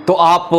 तो आप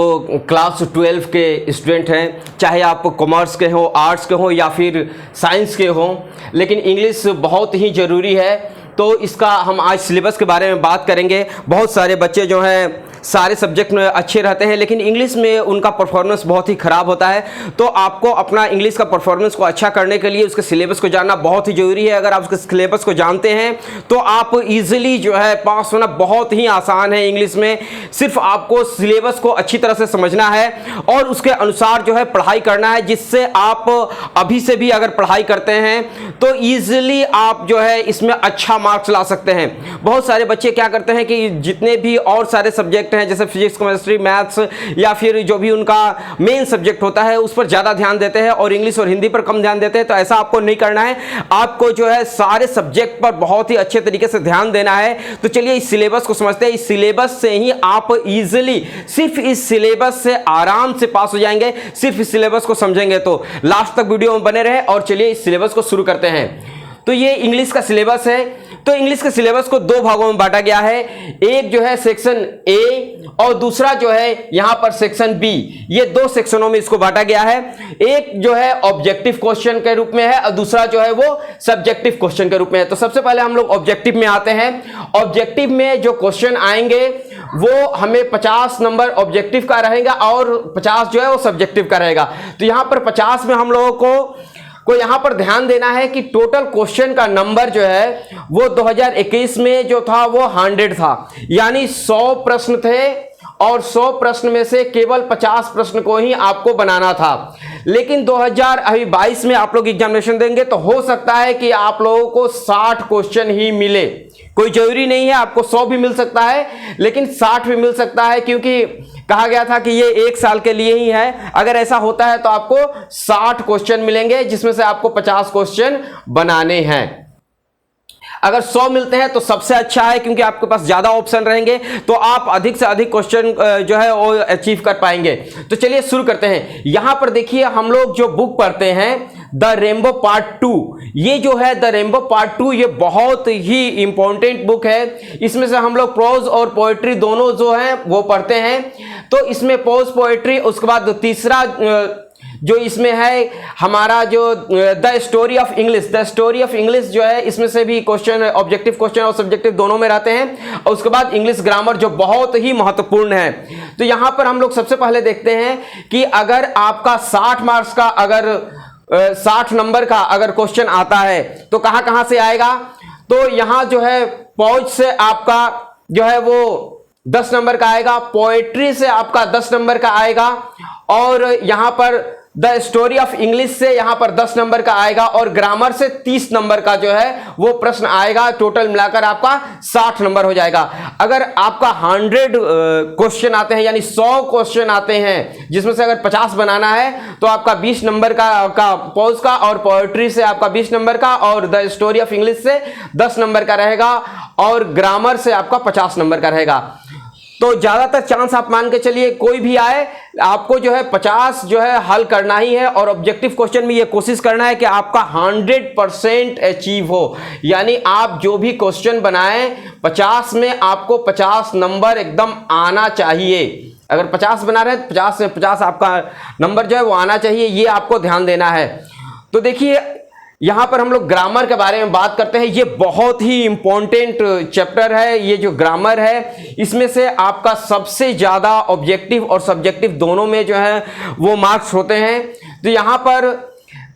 क्लास 12 के स्टूडेंट हैं, चाहे आप कॉमर्स के हो, आर्ट्स के हो या फिर साइंस के हो, लेकिन इंग्लिश बहुत ही ज़रूरी है। तो इसका हम आज सिलेबस के बारे में बात करेंगे। बहुत सारे बच्चे जो हैं सारे सब्जेक्ट में अच्छे रहते हैं, लेकिन इंग्लिश में उनका परफॉर्मेंस बहुत ही ख़राब होता है। तो आपको अपना इंग्लिश का परफॉर्मेंस को अच्छा करने के लिए उसके सिलेबस को जानना बहुत ही ज़रूरी है। अगर आप उसके सिलेबस को जानते हैं तो आप इजीली जो है पास होना बहुत ही आसान है इंग्लिश में। सिर्फ आपको सिलेबस को अच्छी तरह से समझना है और उसके अनुसार जो है पढ़ाई करना है, जिससे आप अभी से भी अगर पढ़ाई करते हैं तो ईजिली आप जो है इसमें अच्छा मार्क्स ला सकते हैं। बहुत सारे बच्चे क्या करते हैं कि जितने भी और सारे सब्जेक्ट हैं जैसे फिजिक्स, केमिस्ट्री, मैथ्स या फिर जो भी उनका मेन सब्जेक्ट होता है उस पर ज़्यादा ध्यान देते हैं और इंग्लिश और हिंदी पर कम ध्यान देते हैं। तो ऐसा आपको नहीं करना है, आपको जो है सारे सब्जेक्ट पर बहुत ही अच्छे तरीके से ध्यान देना है। तो चलिए इस सिलेबस को समझते हैं। इस सिलेबस से ही आप इजीली सिर्फ इस सिलेबस से आराम से पास हो जाएंगे, सिर्फ इस सिलेबस को समझेंगे तो। लास्ट तक वीडियो में बने रहे और चलिए इस सिलेबस को शुरू करते हैं। तो ये इंग्लिश का सिलेबस है। तो इंग्लिश के सिलेबस को दो भागों में बांटा गया है, एक जो है सेक्शन ए और दूसरा जो है यहां पर सेक्शन बी। ये दो सेक्शनों में इसको बांटा गया है। एक जो है ऑब्जेक्टिव क्वेश्चन के रूप में है और दूसरा जो है वो सब्जेक्टिव क्वेश्चन के रूप में है। तो सबसे पहले हम लोग ऑब्जेक्टिव में आते हैं। ऑब्जेक्टिव में जो क्वेश्चन आएंगे वो हमें 50 नंबर ऑब्जेक्टिव का रहेगा और 50 जो है वो सब्जेक्टिव का रहेगा। तो यहां पर 50 में हम लोगों को यहां पर ध्यान देना है कि टोटल क्वेश्चन का नंबर जो है वो 2021 में जो था वो 100 था, यानी 100 प्रश्न थे और 100 प्रश्न में से केवल 50 प्रश्न को ही आपको बनाना था। लेकिन 2022 में आप लोग एग्जामिनेशन देंगे तो हो सकता है कि आप लोगों को 60 क्वेश्चन ही मिले। कोई जरूरी नहीं है, आपको 100 भी मिल सकता है लेकिन 60 भी मिल सकता है, क्योंकि कहा गया था कि ये 1 साल के लिए ही है। अगर ऐसा होता है तो आपको 60 क्वेश्चन मिलेंगे जिसमें से आपको 50 क्वेश्चन बनाने हैं। अगर 100 मिलते हैं तो सबसे अच्छा है, क्योंकि आपके पास ज्यादा ऑप्शन रहेंगे तो आप अधिक से अधिक क्वेश्चन जो है वो अचीव कर पाएंगे। तो चलिए शुरू करते हैं। यहां पर देखिए हम लोग जो बुक पढ़ते हैं द रेनबो पार्ट 2, ये जो है द रेनबो पार्ट 2 ये बहुत ही इंपॉर्टेंट बुक है। इसमें से हम लोग प्रोज और पोएट्री दोनों जो है वो पढ़ते हैं। तो इसमें प्रोज, पोएट्री, उसके बाद तीसरा जो इसमें है हमारा जो the story of English, the story of English जो है इसमें से भी क्वेश्चन ऑब्जेक्टिव क्वेश्चन और सब्जेक्टिव दोनों में रहते हैं। और उसके बाद इंग्लिश ग्रामर जो बहुत ही महत्वपूर्ण है। तो यहां पर हम लोग सबसे पहले देखते हैं कि अगर आपका 60 मार्क्स का अगर 60 नंबर का अगर क्वेश्चन आता है तो कहां कहां से आएगा। तो यहां जो है पॉज से आपका जो है वो 10 नंबर का आएगा, पोएट्री से आपका 10 नंबर का आएगा और यहां पर द स्टोरी ऑफ इंग्लिश से यहां पर 10 नंबर का आएगा और ग्रामर से 30 नंबर का जो है वो प्रश्न आएगा। टोटल मिलाकर आपका 60 नंबर हो जाएगा। अगर आपका 100 क्वेश्चन आते हैं यानी 100 क्वेश्चन आते हैं जिसमें से अगर 50 बनाना है तो आपका 20 नंबर का पॉज का और पोएट्री से आपका 20 नंबर का और द स्टोरी ऑफ इंग्लिश से 10 नंबर का रहेगा और ग्रामर से आपका 50 नंबर का रहेगा। तो ज्यादातर चांस आप मान के चलिए कोई भी आए आपको जो है 50 जो है हल करना ही है। और ऑब्जेक्टिव क्वेश्चन में ये कोशिश करना है कि आपका 100% अचीव हो, यानी आप जो भी क्वेश्चन बनाएं 50 में आपको 50 नंबर एकदम आना चाहिए। अगर 50 बना रहे हैं 50 में 50 आपका नंबर जो है वो आना चाहिए, ये आपको ध्यान देना है। तो देखिए यहां पर हम लोग ग्रामर के बारे में बात करते हैं। ये बहुत ही इंपॉर्टेंट चैप्टर है। ये जो ग्रामर है इसमें से आपका सबसे ज्यादा ऑब्जेक्टिव और सब्जेक्टिव दोनों में जो है वो मार्क्स होते हैं। तो यहां पर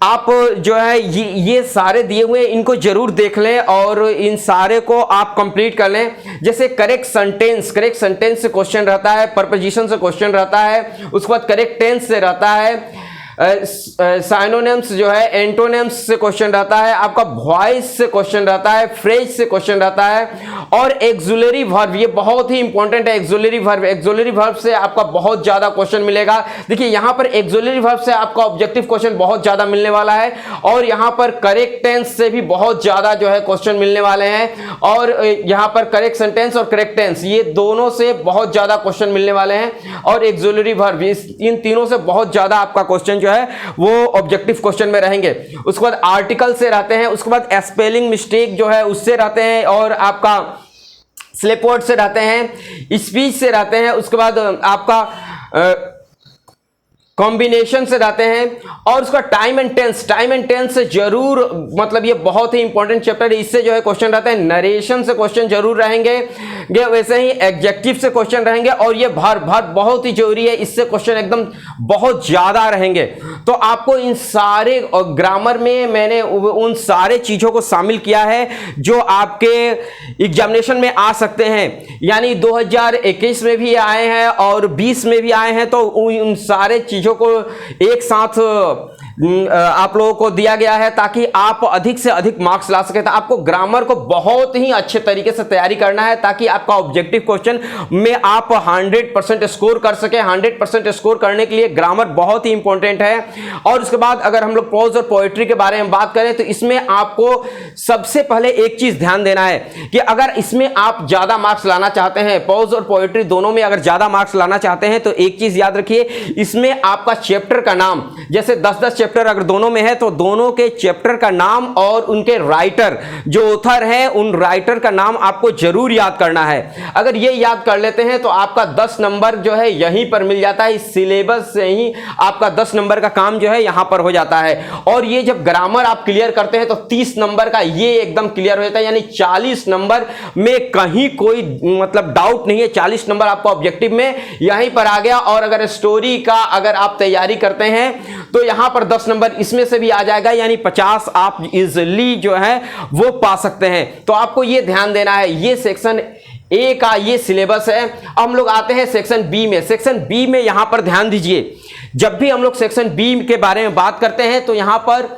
आप जो है ये सारे दिए हुए इनको जरूर देख लें और इन सारे को आप कंप्लीट कर लें। जैसे करेक्ट सेंटेंस से क्वेश्चन रहता है, प्रपोजिशन से क्वेश्चन रहता है, उसके बाद करेक्ट टेंस से रहता है, साइनोनिम्स जो है, एंटोनिम्स से क्वेश्चन रहता है, आपका वॉइस से क्वेश्चन रहता है, फ्रेज से क्वेश्चन रहता है और एक्सुलरी वर्ब, ये बहुत ही इंपॉर्टेंट है। एक्सुलरी वर्ब से आपका बहुत ज्यादा क्वेश्चन मिलेगा। देखिए यहां पर एक्सुलरी वर्ब से आपका ऑब्जेक्टिव क्वेश्चन बहुत ज्यादा मिलने वाला है और यहां पर करेक्ट टेंस से भी बहुत ज्यादा जो है क्वेश्चन मिलने वाले हैं और यहां पर करेक्ट सेंटेंस और करेक्ट टेंस ये दोनों से बहुत ज्यादा क्वेश्चन मिलने वाले हैं और एक्सुलरी वर्ब इन तीनों से बहुत ज्यादा आपका क्वेश्चन जो है वो ऑब्जेक्टिव क्वेश्चन में रहेंगे। उसके बाद आर्टिकल से रहते हैं, उसके बाद स्पेलिंग मिस्टेक जो है उससे रहते हैं और आपका स्लेप वर्ड से रहते हैं, स्पीच से रहते हैं, उसके बाद आपका कॉम्बिनेशन से रहते हैं, और उसका टाइम एंड टेंस से जरूर, मतलब ये बहुत ही इंपॉर्टेंट चैप्टर है, इससे जो है क्वेश्चन रहते हैं। नरेशन से क्वेश्चन जरूर रहेंगे, वैसे ही एडजेक्टिव से क्वेश्चन रहेंगे, और ये भर बहुत ही जरूरी है, इससे क्वेश्चन एकदम बहुत ज्यादा रहेंगे। तो आपको इन सारे, और ग्रामर में मैंने उन सारे चीजों को शामिल किया है जो आपके एग्जामिनेशन में आ सकते हैं, यानी 2021 में भी आए हैं और 20 में भी आए हैं। तो उन सारे चीजों को एक साथ आप लोगों को दिया गया है ताकि आप अधिक से अधिक मार्क्स ला सके। तो आपको ग्रामर को बहुत ही अच्छे तरीके से तैयारी करना है ताकि आपका ऑब्जेक्टिव क्वेश्चन में आप 100% स्कोर कर सके। 100% स्कोर करने के लिए ग्रामर बहुत ही इंपॉर्टेंट है। और उसके बाद अगर हम लोग प्रोज और पोएट्री के बारे में बात करें तो इसमें आपको सबसे पहले एक चीज ध्यान देना है कि अगर इसमें आप ज्यादा मार्क्स लाना चाहते हैं, प्रोज और पोएट्री दोनों में अगर ज्यादा मार्क्स लाना चाहते हैं, तो एक चीज याद रखिए, इसमें आपका चैप्टर का नाम, जैसे 10-10 चैप्टर अगर दोनों में है तो दोनों के चैप्टर का नाम और उनके राइटर जो ऑथर है उन राइटर का नाम आपको जरूर याद करना है। अगर ये याद कर लेते हैं तो आपका 10 नंबर जो है यहीं पर मिल जाता है। इस सिलेबस से ही आपका 10 नंबर का काम जो है यहां पर हो जाता है। और ये जब ग्रामर आप क्लियर करते हैं तो 30 नंबर का ये एकदम क्लियर हो जाता है, यानी 40 नंबर में कहीं कोई मतलब डाउट नहीं है। 40 नंबर आपको ऑब्जेक्टिव में यहीं पर आ गया। और अगर स्टोरी का अगर आप तैयारी करते हैं तो यहां पर 10 नंबर इसमें से भी आ जाएगा, यानी 50 आप इजिली जो है वो पा सकते हैं। तो आपको ये ध्यान देना है। ये सेक्शन ए का ये सिलेबस है। अब हम लोग आते हैं सेक्शन बी में। सेक्शन बी में यहां पर ध्यान दीजिए, जब भी हम लोग सेक्शन बी के बारे में बात करते हैं तो यहां पर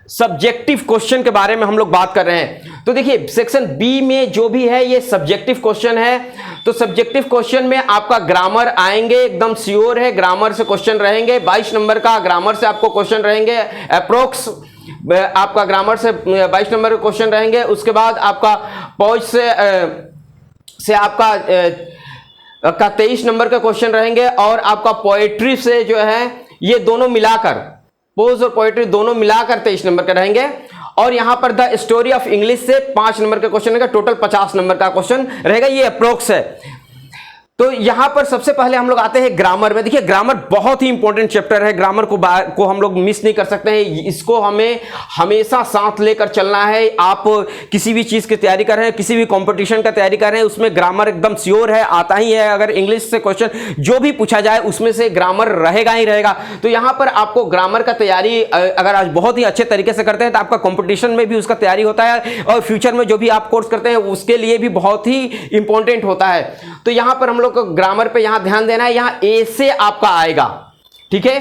सब्जेक्टिव क्वेश्चन के बारे में हम लोग बात कर रहे हैं। तो देखिए सेक्शन बी में जो भी है ये सब्जेक्टिव क्वेश्चन है। तो सब्जेक्टिव क्वेश्चन में आपका ग्रामर आएंगे, एकदम श्योर है ग्रामर से क्वेश्चन रहेंगे। 22 नंबर का ग्रामर से आपको क्वेश्चन रहेंगे, अप्रोक्स आपका ग्रामर से 22 नंबर के क्वेश्चन रहेंगे। उसके बाद आपका पॉज से आपका 23 नंबर के क्वेश्चन रहेंगे। और आपका पोएट्री से जो है ये दोनों मिलाकर, पोज और पोएट्री दोनों मिलाकर 23 नंबर के रहेंगे। और यहां पर द स्टोरी ऑफ इंग्लिश से 5 नंबर का क्वेश्चन रहेगा। टोटल 50 नंबर का क्वेश्चन रहेगा। ये अप्रोक्स है। तो यहां पर सबसे पहले हम लोग आते हैं ग्रामर में। देखिए ग्रामर बहुत ही इंपॉर्टेंट चैप्टर है। ग्रामर को हम लोग मिस नहीं कर सकते हैं। इसको हमें हमेशा साथ लेकर चलना है। आप किसी भी चीज की तैयारी कर रहे हैं, किसी भी कंपटीशन का तैयारी कर रहे हैं, उसमें ग्रामर एकदम श्योर है, आता ही है। अगर इंग्लिश से क्वेश्चन जो भी पूछा जाए उसमें से ग्रामर रहेगा ही रहेगा। तो यहां पर आपको ग्रामर का तैयारी अगर आज बहुत ही अच्छे तरीके से करते हैं तो आपका कंपटीशन में भी उसका तैयारी होता है, और फ्यूचर में जो भी आप कोर्स करते हैं उसके लिए भी बहुत ही इंपॉर्टेंट होता है। तो यहां पर हम लोग को ग्रामर पे यहां ध्यान देना है। यहां ए से आपका आएगा, ठीक है।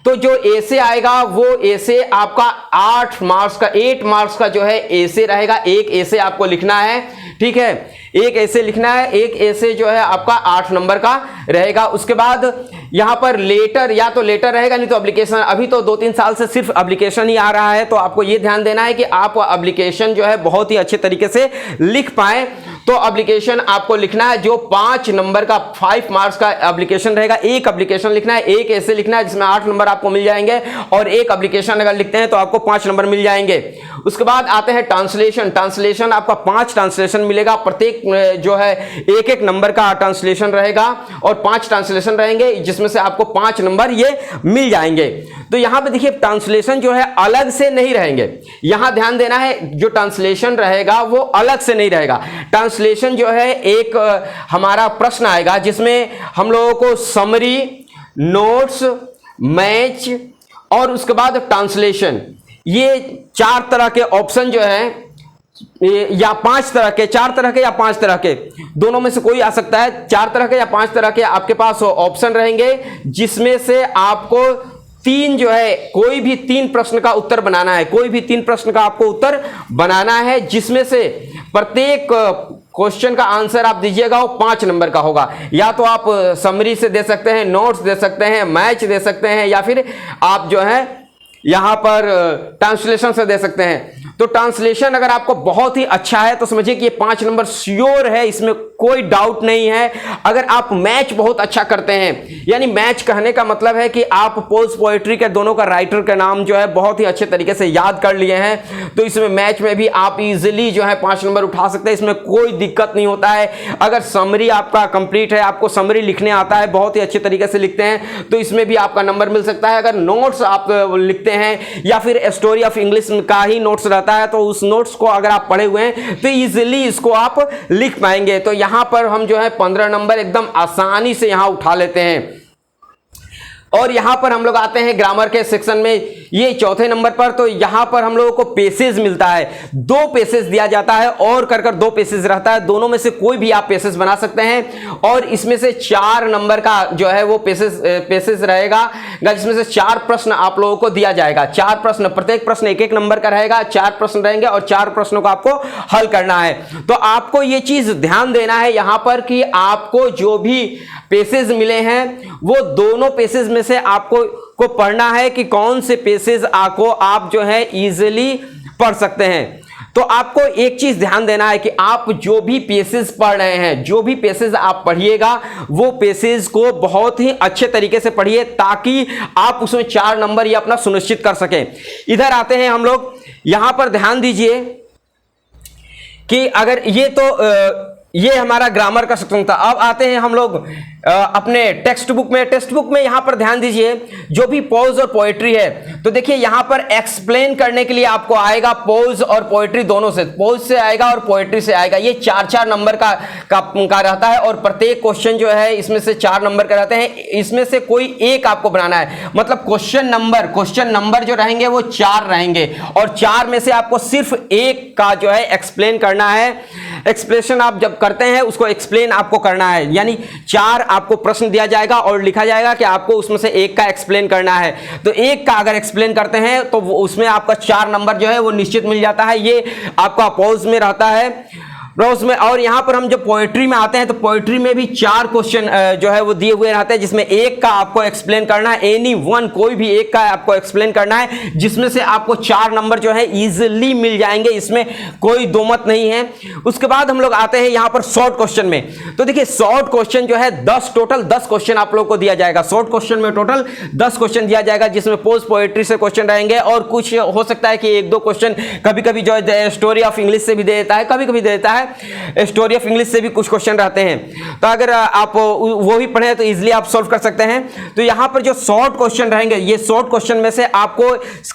तो जो ए से आएगा वो ए से आपका 8 मार्क्स का जो है ए से रहेगा। एक ए से आपको लिखना है, ठीक है, एक ऐसे लिखना है। एक ऐसे जो है आपका 8 नंबर का रहेगा। उसके बाद यहां पर लेटर, या तो लेटर रहेगा नहीं तो एप्लीकेशन। अभी तो 2-3 साल से सिर्फ एप्लीकेशन ही आ रहा है, तो आपको यह ध्यान देना है कि आप एप्लीकेशन जो है बहुत ही अच्छे तरीके से लिख पाए। तो एप्लीकेशन आपको लिखना है जो 5 नंबर का 5 मार्क्स का एप्लीकेशन रहेगा। एक एप्लीकेशन लिखना है, एक ऐसे लिखना है जिसमें 8 नंबर आपको मिल जाएंगे, और एक एप्लीकेशन अगर लिखते हैं तो आपको 5 नंबर मिल जाएंगे। उसके बाद आते हैं ट्रांसलेशन आपका 5 ट्रांसलेशन मिलेगा। प्रत्येक जो है एक नंबर का ट्रांसलेशन रहेगा और 5 ट्रांसलेशन रहेंगे जिसमें से आपको 5 नंबर ये मिल जाएंगे। तो यहां पे देखिए ट्रांसलेशन जो है अलग से नहीं रहेंगे। यहां ध्यान देना है, जो ट्रांसलेशन रहेगा वो अलग से नहीं रहेगा। ट्रांसलेशन जो है एक हमारा प्रश्न आएगा जिसमें हम लोगों को समरी, नोट्स, मैच और उसके बाद ट्रांसलेशन, ये 4 तरह के ऑप्शन जो है, या 5 तरह के, 4 तरह के या 5 तरह के, दोनों में से कोई आ सकता है। 4 तरह के या 5 तरह के आपके पास ऑप्शन रहेंगे जिसमें से आपको 3 जो है, कोई भी 3 प्रश्न का उत्तर बनाना है। कोई भी 3 प्रश्न का आपको उत्तर बनाना है जिसमें से प्रत्येक क्वेश्चन का आंसर आप दीजिएगा वो 5 नंबर का होगा। या तो आप समरी से दे सकते हैं, नोट्स दे सकते हैं, मैच दे सकते हैं, या फिर आप जो है यहां पर ट्रांसलेशन से दे सकते हैं। तो ट्रांसलेशन अगर आपको बहुत ही अच्छा है तो समझिए कि ये 5 नंबर श्योर है, इसमें कोई डाउट नहीं है। अगर आप मैच बहुत अच्छा करते हैं, यानी मैच कहने का मतलब है कि आप पोज पोएट्री के दोनों का राइटर का नाम जो है बहुत ही अच्छे तरीके से याद कर लिए हैं, तो इसमें मैच में भी आप इजीली जो है 5 नंबर उठा सकते हैं, इसमें कोई दिक्कत नहीं होता है। अगर समरी आपका कंप्लीट है, आपको समरी लिखने आता है, बहुत ही अच्छे तरीके से लिखते हैं, तो इसमें भी आपका नंबर मिल सकता है। अगर नोट्स आप लिखते हैं या फिर स्टोरी ऑफ इंग्लिश का ही नोट्स रहता है, तो उस नोट्स को अगर आप पढ़े हुए हैं तो इजीली इसको आप लिख पाएंगे। तो यहां पर हम जो है 15 नंबर एकदम आसानी से यहां उठा लेते हैं। और यहां पर हम लोग आते हैं ग्रामर के सेक्शन में, ये चौथे नंबर पर। तो यहां पर हम लोगों को पेसेज मिलता है, 2 पेसेज दिया जाता है और कर 2 पेसेज रहता है, दोनों में से कोई भी आप पेसेज बना सकते हैं। और इसमें से 4 नंबर का जो है वो पेसेज रहेगा, जिसमें से 4 प्रश्न आप लोगों को दिया जाएगा। 4 प्रश्न, प्रत्येक प्रश्न 1-1 नंबर का रहेगा, 4 प्रश्न रहेंगे और 4 प्रश्नों को आपको हल करना है। तो आपको ये चीज ध्यान देना है यहां पर कि आपको जो भी पेसेज मिले हैं वो दोनों पेसेज में से आपको पढ़ना है कि कौन से पेसेज आपको आप जो है इजीली पढ़ सकते हैं। तो आपको एक चीज ध्यान देना है कि आप जो भी पेसेज पढ़ रहे हैं, जो भी पेसेज आप पढ़िएगा, वो पेसेज को बहुत ही अच्छे तरीके से पढ़िए ताकि आप उसमें 4 नंबर ये अपना सुनिश्चित कर सकें। इधर आते हैं हम लोग, यहां पर ध्यान दीजिए कि अगर ये हमारा ग्रामर का सेक्शन था। अब आते हैं हम लोग अपने टेक्स्ट बुक में। टेक्स्ट बुक में यहां पर ध्यान दीजिए, जो भी पोज और पोएट्री है, तो देखिए यहां पर एक्सप्लेन करने के लिए आपको आएगा पोज और पोएट्री दोनों से, पोज से आएगा और पोएट्री से आएगा। ये 4-4 नंबर का रहता है और प्रत्येक क्वेश्चन जो है इसमें से 4 नंबर का रहते हैं। इसमें से कोई एक आपको बनाना है, मतलब क्वेश्चन नंबर जो रहेंगे वो 4 रहेंगे और 4 में से आपको सिर्फ एक का जो है एक्सप्लेन करना है। एक्सप्लेनेशन आप जब करते हैं उसको एक्सप्लेन आपको करना है, यानी 4 आपको प्रश्न दिया जाएगा और लिखा जाएगा कि आपको उसमें से एक का एक्सप्लेन करना है। तो एक का अगर एक्सप्लेन करते हैं तो उसमें आपका 4 नंबर जो है वो निश्चित मिल जाता है। ये आपका पॉज में रहता है में। और यहां पर हम जब पोएट्री में आते हैं तो पोएट्री में भी 4 क्वेश्चन जो है वो दिए हुए रहते हैं, जिसमें एक का आपको एक्सप्लेन करना है, एनी वन, कोई भी एक का आपको एक्सप्लेन करना है, जिसमें से आपको 4 नंबर जो है इजीली मिल जाएंगे, इसमें कोई दो मत नहीं है। उसके बाद हम लोग आते हैं यहां पर शॉर्ट क्वेश्चन में। तो देखिए शॉर्ट क्वेश्चन जो है टोटल 10 क्वेश्चन आप लोग को दिया जाएगा। शॉर्ट क्वेश्चन में टोटल 10 क्वेश्चन दिया जाएगा, जिसमें पोस्ट पोएट्री से क्वेश्चन रहेंगे और कुछ हो सकता है कि 1-2 क्वेश्चन कभी कभी जो है स्टोरी ऑफ इंग्लिश से भी दे देता है, कभी कभी दे देता है स्टोरी ऑफ इंग्लिश से भी कुछ क्वेश्चन रहते हैं। तो अगर आप वो भी पढ़े तो इजीली आप सॉल्व कर सकते हैं। तो यहां पर जो शॉर्ट क्वेश्चन रहेंगे, ये शॉर्ट क्वेश्चन में से आपको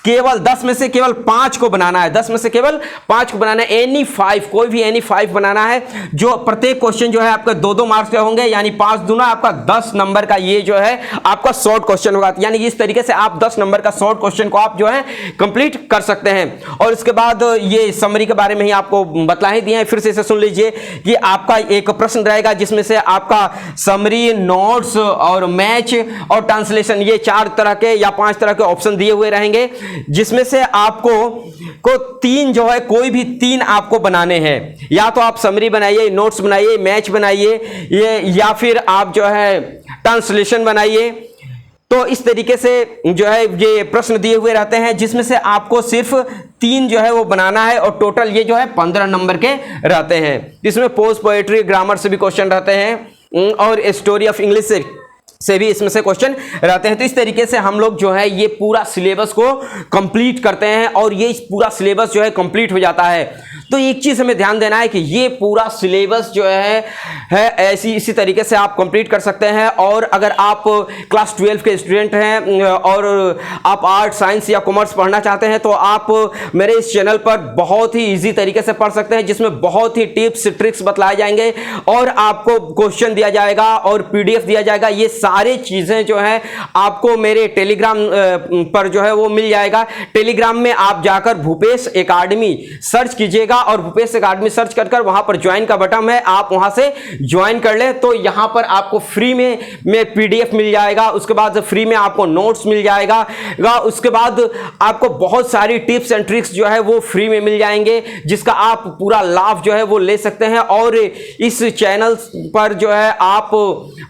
केवल 10 में से केवल 5 को बनाना है, 10 में से केवल 5 को बनाना है। एनी 5, कोई भी एनी 5 बनाना है, जो प्रत्येक क्वेश्चन जो है आपका 2-2 मार्क्स के होंगे, यानी 5 दूना आपका 10 नंबर का ये जो है आपका शॉर्ट क्वेश्चन होगा। यानी इस तरीके से आप 10 नंबर का शॉर्ट क्वेश्चन को आप जो है कंप्लीट कर सकते हैं। और इसके बाद ये समरी के बारे में ही आपको बतला ही दिए हैं, फिर से इसे सुन लीजिए कि आपका एक प्रश्न रहेगा जिसमें से आपका समरी, नोट्स और मैच और ट्रांसलेशन, ये 4 तरह के या 5 तरह के ऑप्शन दिए हुए रहेंगे, जिसमें से आपको 3 जो है कोई भी 3 आपको बनाने हैं। या तो आप समरी बनाइए, नोट्स बनाइए, मैच बनाइए, ये या फिर आप जो है ट्रांसलेशन बनाइए। तो इस तरीके से जो है ये प्रश्न दिए हुए रहते हैं, जिसमें से आपको सिर्फ 3 जो है वो बनाना है और टोटल ये जो है 15 नंबर के रहते हैं। इसमें पोस्ट पोएट्री, ग्रामर से भी क्वेश्चन रहते हैं और स्टोरी ऑफ इंग्लिश से भी इसमें से क्वेश्चन रहते हैं। तो इस तरीके से हम लोग जो है ये पूरा सिलेबस को कंप्लीट करते हैं और ये पूरा सिलेबस जो है कंप्लीट हो जाता है। तो एक चीज हमें ध्यान देना है कि ये पूरा सिलेबस जो है इसी तरीके से आप कंप्लीट कर सकते हैं। और अगर आप क्लास 12 के स्टूडेंट हैं और आप आर्ट, साइंस या कॉमर्स पढ़ना चाहते हैं, तो आप मेरे इस चैनल पर बहुत ही इजी तरीके से पढ़ सकते हैं, जिसमें बहुत ही टिप्स ट्रिक्स बतलाए जाएंगे और आपको क्वेश्चन दिया जाएगा और पीडीएफ दिया जाएगा। ये सारी चीजें जो है आपको मेरे टेलीग्राम पर जो है वो मिल जाएगा। टेलीग्राम में आप जाकर भूपेश एकेडमी सर्च कीजिएगा और भूपेश एकेडमी सर्च कर वहां पर ज्वाइन का बटन है, आप वहां से ज्वाइन कर ले। तो यहां पर आपको फ्री में पीडीएफ मिल जाएगा, उसके बाद फ्री में आपको नोट्स मिल जाएगा, उसके बाद आपको बहुत सारी टिप्स एंड ट्रिक्स जो है वो फ्री में मिल जाएंगे, जिसका आप पूरा लाभ जो है वो ले सकते हैं। और इस चैनल पर जो है आप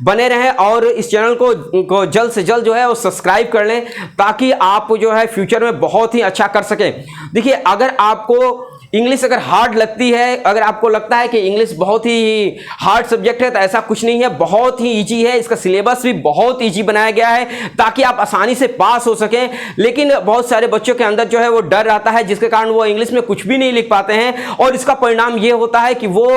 बने रहें और इस चैनल को जल्द से जल्द जो है वो सब्सक्राइब कर लें, ताकि आप जो है फ्यूचर में बहुत ही अच्छा कर सकें। देखिए, अगर आपको इंग्लिश अगर हार्ड लगती है, अगर आपको लगता है कि इंग्लिश बहुत ही हार्ड सब्जेक्ट है, तो ऐसा कुछ नहीं है, बहुत ही ईजी है। इसका सिलेबस भी बहुत ईजी बनाया गया है ताकि आप आसानी से पास हो सकें। लेकिन बहुत सारे बच्चों के अंदर जो है वो डर आता है, जिसके कारण वो इंग्लिश में कुछ भी नहीं लिख पाते हैं, और इसका परिणाम ये होता है कि वो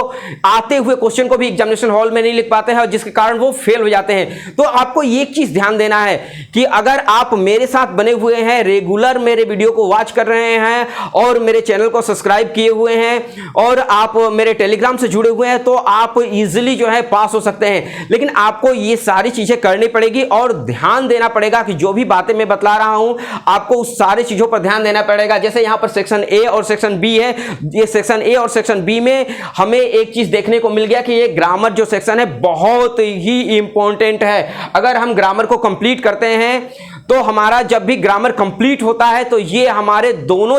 आते हुए क्वेश्चन को भी एग्जामिनेशन हॉल में नहीं लिख पाते हैं, और जिसके कारण वो फेल हो जाते हैं। तो आपको एक चीज ध्यान देना है कि अगर आप मेरे साथ बने हुए हैं, रेगुलर मेरे वीडियो को वॉच कर रहे हैं और मेरे चैनल को सब्सक्राइब किए हुए हैं और आप मेरे टेलीग्राम से जुड़े हुए हैं, तो आप इजीली जो है पास हो सकते हैं। लेकिन आपको ये सारी चीजें करनी पड़ेगी और ध्यान देना पड़ेगा कि जो भी बातें मैं बतला रहा हूं, आपको उस सारी चीजों पर ध्यान देना पड़ेगा। जैसे यहां पर सेक्शन ए और सेक्शन बी है, ये सेक्शन ए और सेक्शन बी में हमें एक चीज देखने को मिल गया कि ये ग्रामर जो सेक्शन है बहुत ही इंपॉर्टेंट है। अगर हम ग्रामर को कंप्लीट करते हैं तो हमारा जब भी ग्रामर कंप्लीट होता है तो ये हमारे दोनों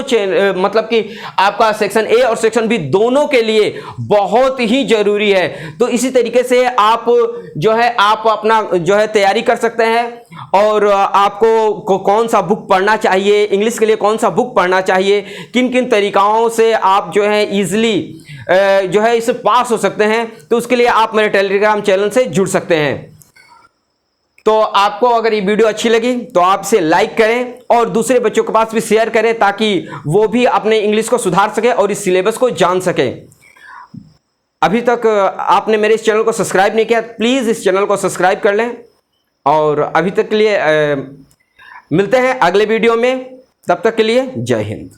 मतलब कि आपका सेक्शन ए और सेक्शन बी दोनों के लिए बहुत ही जरूरी है। तो इसी तरीके से आप जो है आप अपना जो है तैयारी कर सकते हैं और आपको कौन सा बुक पढ़ना चाहिए, इंग्लिश के लिए कौन सा बुक पढ़ना चाहिए, किन किन तरीकाओं से आप जो है इजीली जो है इससे पास हो सकते हैं, तो उसके लिए आप मेरे टेलीग्राम चैनल से जुड़ सकते हैं। तो आपको अगर ये वीडियो अच्छी लगी तो आप इसे लाइक करें और दूसरे बच्चों के पास भी शेयर करें ताकि वो भी अपने इंग्लिश को सुधार सके और इस सिलेबस को जान सके। अभी तक आपने मेरे इस चैनल को सब्सक्राइब नहीं किया, प्लीज़ इस चैनल को सब्सक्राइब कर लें। और अभी तक के लिए मिलते हैं अगले वीडियो में, तब तक के लिए जय हिंद।